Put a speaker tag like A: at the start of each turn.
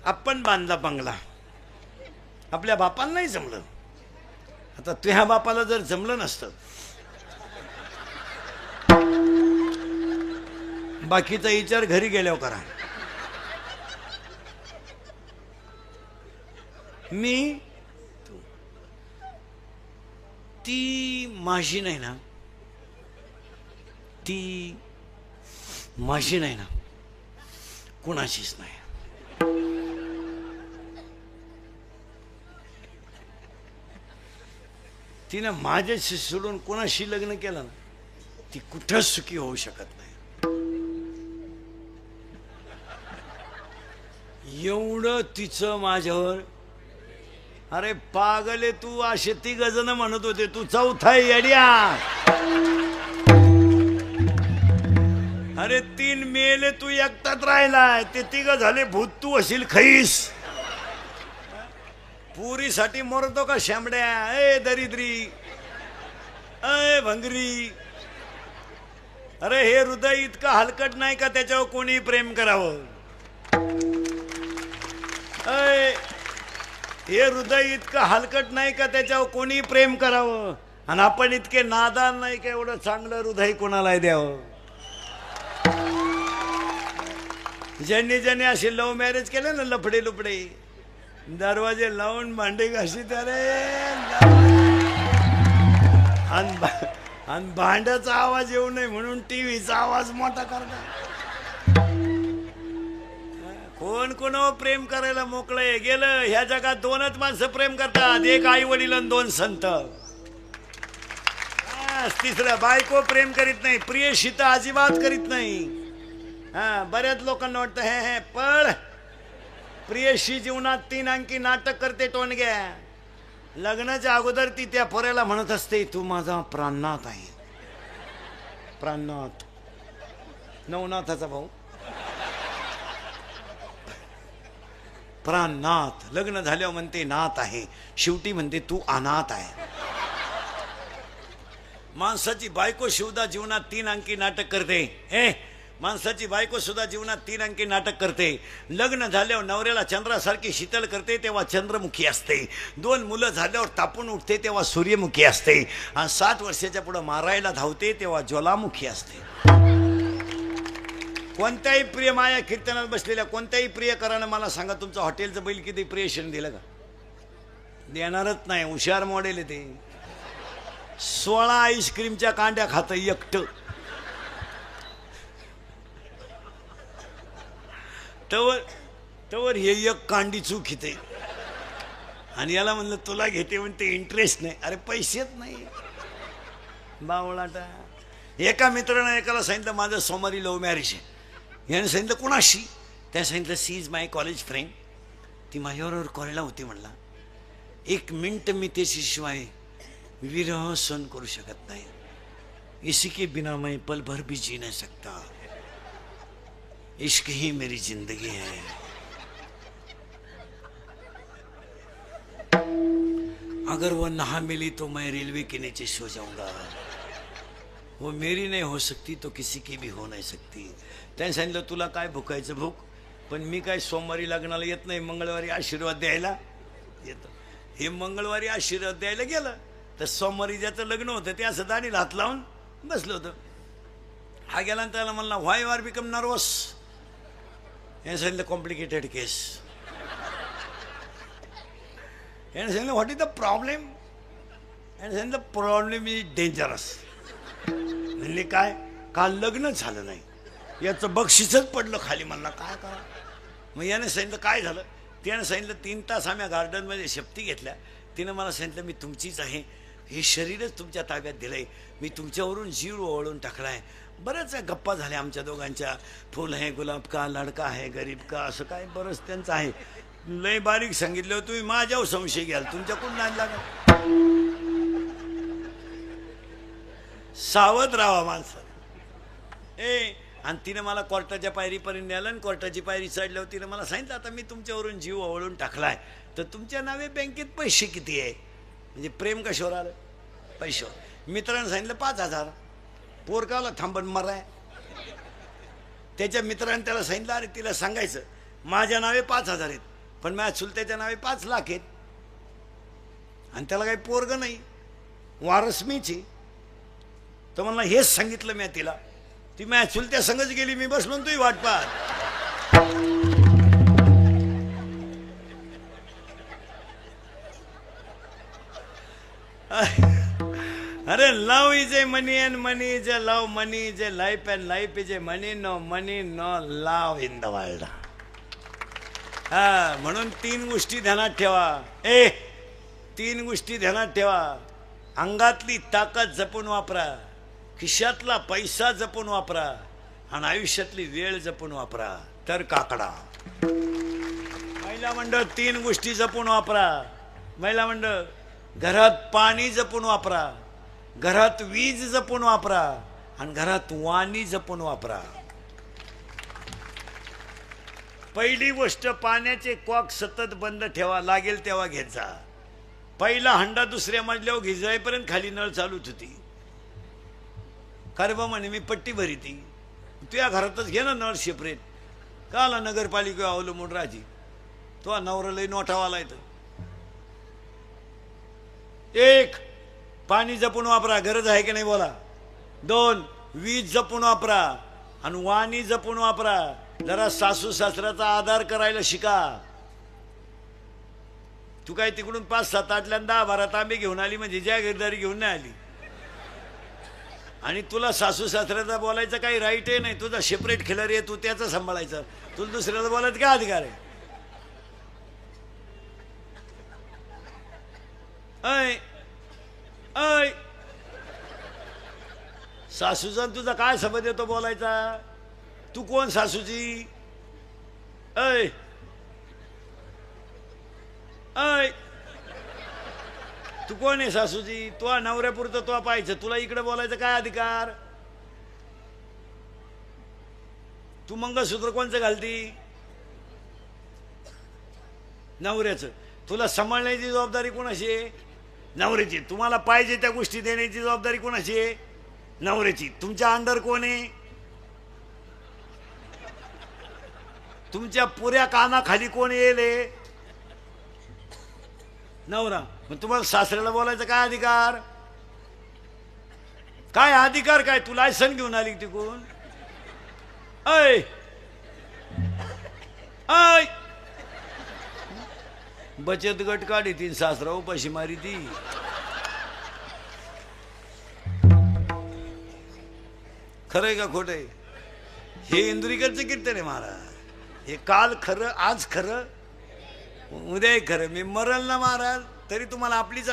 A: आपण बांधला बंगला, आपल्या बापाला नाही जमलं. आता तुझ्या बापाला जर जमलं नसतं, बाकीचा विचार घरी गेल्यावर करा. मी ती माझी नाही ना, ती माझी नाही ना, कुणाचीच नाही. तिनं माझ्याशी सोडून कोणाशी लग्न केलं ना, ती कुठंच सुखी होऊ शकत नाही. एवढं तिचं माझ्यावर. अरे पागले तू, असे 3 जण म्हणत होते तू चौथा येड्या. अरे 3 मेले, तू एकटाच राहिलाय. ते 3 झाले भूत, तू असेल खैस. पुरीसाठी मरतो का शामड्या? ए दरिद्री, ए भंगरी. अरे हे हृदय इतकं हलकट नाही का त्याच्यावर कोणी प्रेम करावं? हे हृदय इतकं हलकट नाही का त्याच्यावर कोणी प्रेम करावं? आणि आपण इतके नादान नाही का एवढं चांगलं हृदय कोणाला द्यावं? ज्यांनी ज्यांनी असे लव्ह मॅरेज केले ना, लफडे लुपडे, दरवाजे लावून भांडे घासीत. अरे आणि भांड्याचा आवाज येऊ नये म्हणून टीव्हीचा आवाज मोठा करतात. कोण कोणावर प्रेम करायला मोकळे गेलं? ह्या जगात 2च माणसं प्रेम करतात, एक आई वडील आणि 2 संत. तिसरं बायको प्रेम करीत नाही, प्रियशी तर अजिबात करीत नाही. बऱ्याच लोकांना वाटतं हे पण प्रियशी जीवनात 3 अंकी नाटक करते टोनग्या. लग्नाच्या अगोदर ती त्या पोऱ्याला म्हणत असते, तू माझा प्राणनाथ आहे. प्राणनाथ, नवनाथाचा भाऊ. प्राणनाथ. लग्न झाल्यावर म्हणते नाथ आहे, शेवटी म्हणते तू अनाथ आहे. माणसाची बायको सुद्धा जीवनात 3 अंकी नाटक करते. माणसाची बायको सुद्धा जीवनात 3 अंकी नाटक करते. लग्न झाल्यावर नवऱ्याला चंद्रासारखी शीतल करते तेव्हा चंद्रमुखी असते. 2 मुलं झाल्यावर तापून उठते तेव्हा सूर्यमुखी असते. आणि 60 वर्षाच्या पुढे मारायला धावते तेव्हा ज्वालामुखी असते. कोणत्याही प्रिय माया कीर्तनात बसलेल्या कोणत्याही प्रियकरानं मला सांगा, तुमचं हॉटेलचं बैल किती प्रियशन दिलं का? देणारच नाही. हुशार मॉडेल आहे ते. 16 आईस्क्रीमच्या कांड्या खातं एकटं. तवर हे एक कांडी चूक येते. आणि याला म्हणलं तुला घेते म्हणते इंटरेस्ट नाही. अरे पैसेच नाही बावळाटा. एका मित्रानं एकाला सांगितलं माझं सोमवारी लव्ह मॅरेज आहे. याने सांगितलं कुणाशी? त्याने सांगितलं she is my college friend. ती माझ्याबरोबर कॉलेजला होती. म्हणला 1 मिनिट मी त्याच्याशिवाय विरह सहन करू शकत नाही. इसी के बिना मैं पल भर भी जी नहीं सकता. इश्क ही मेरी जिंदगी है. अगर वो ना मिली तो मैं रेलवे के नीचे सो जाऊंगा. वो मेरी नहीं हो सकती तो किसी की भी हो नहीं सकती. त्याने सांगितलं तुला काय भुकायचं भूक, पण मी काय सोमवारी लग्नाला येत नाही, मंगळवारी आशीर्वाद द्यायला येतो. हे मंगळवारी आशीर्वाद द्यायला गेलं तर सोमवारी ज्याचं लग्न होतं ते असं दाढीला हात लावून बसलं होतं. हा गेला आणि त्याला म्हणला व्हाय यू आर बिकम नर्वस. याने सांगितलं कॉम्प्लिकेटेड केस. याने सांगितलं व्हॉट इज द प्रॉब्लेम? याने सांगितलं प्रॉब्लेम इज डेंजरस. म्हणले काय? काल लग्न झालं नाही, याचं बक्षीसच पडलं खाली. म्हणला काय करा? मग याने सांगितलं काय झालं? त्याने सांगितलं 3 तास आम्ही गार्डनमध्ये शपथी घेतल्या. तिनं मला सांगितलं मी तुमचीच आहे, हे शरीरच तुमच्या ताब्यात दिलंय, मी तुमच्यावरून जीव ओळून टाकलाय. बऱ्याच गप्पा झाल्या आमच्या दोघांच्या. फुल है गुलाब का, लडका है गरीब का, असं काय बरंच त्यांचं आहे. लय बारीक सांगितलं. तुम्ही माझ्यावर संशय घ्याल, तुमच्याकडून नाही लागत. सावध राहा माणसं. आणि तिने मला कोर्टाच्या पायरीपर्यंत नेलं आणि कोर्टाची पायरी चढल्यावर तिने मला सांगितलं आता मी तुमच्यावरून जीव ओवाळून टाकलाय, तर तुमच्या नावे बँकेत पैसे किती आहे? म्हणजे प्रेम कशावर आलं? पैशावर. मित्रानं सांगितलं 5000. पोरकाला थांबण मराय. त्याच्या मित्राने त्याला सांगितलं अरे तिला सांगायचं माझ्या नावे 5000 आहेत. पण माझ्या चुलत्याच्या नावे 5 लाख आहेत आणि त्याला काही पोरग नाही, वारस मीच आहे. तर मला हेच सांगितलं मी तिला. ती माझ्या चुलत्या संगच गेली, मी बसलो तुही वाट पाहत. अरे love is a money and money is a love, money is a life and life is a money, no money no love in the world. हा, म्हणून 3 गोष्टी ध्यानात ठेवा. 3 गोष्टी ध्यानात ठेवा. अंगातली ताकद जपून वापरा, खिशातला पैसा जपून वापरा आणि आयुष्यातली वेळ जपून वापरा, तर काकडा. महिला मंडळ 3 गोष्टी जपून वापरा. महिला मंडळ, घरात पाणी जपून वापरा, घरात वीज जपून वापरा आणि घरात वाणी जपून वापरा. पहिली गोष्ट, पाण्याचे कॉक सतत बंद ठेवा, लागेल तेव्हा घेत जा. पहिला हंडा दुसऱ्या मजल्यावर घिजायपर्यंत खाली नळ चालूच होती. बा म्हणे मी पट्टी भरी ती, तुझ्या घरातच घे ना नळ सेपरेट, काला नगरपालिका अवलंबून राजी. तो नवरा लई नोटावाला येतं. 1, पाणी जपून वापरा, गरज आहे की नाही बोला. 2, वीज जपून वापरा आणि वाणी जपून वापरा. जरा सासू सासऱ्याचा आधार करायला शिका. तू काय तिकडून 5-7 8 10-12 तांबे घेऊन आली म्हणजे जागीरदारी घेऊन नाही आली. आणि तुला सासू सासऱ्याचा बोलायचं काही राईट आहे नाही. तुझा सेपरेट खिलारी आहे, तू त्याचं सांभाळायचं. तुला दुसऱ्याला बोलायचं काय अधिकार आहे? ऐ ऐ सासूचा तुझा काय संबंध येतो बोलायचा? तू कोण सासूची? ऐ ऐ तू कोण आहे सासूची? तो नवऱ्यापुरतं तो पाहायचं, तुला इकडे बोलायचं काय अधिकार? तू मंगळसूत्र कोणचं घालती? नवऱ्याचं. तुला सांभाळण्याची जबाबदारी कोणाची आहे? नवऱ्याची. तुम्हाला पाहिजे त्या गोष्टी देण्याची जबाबदारी कोणाची आहे? नवऱ्याची. तुमच्या अंडर कोण आहे? तुमच्या पुऱ्या कानाखाली कोण येईल? नवरा. मग तुम्हाला सासऱ्याला बोलायचं काय अधिकार? काय अधिकार काय? तू लायसन घेऊन आली तिकून? ऐ ऐ बचत गट काढी ती, सासरा उपाशी मारी ती. खरंय का खोटंय? हे इंदुरीकरचं कीर्तन आहे महाराज. हे काल खरं, आज खरं, उद्याही खरं. मी मरल ना महाराज तरी तुम्हाला आपलीच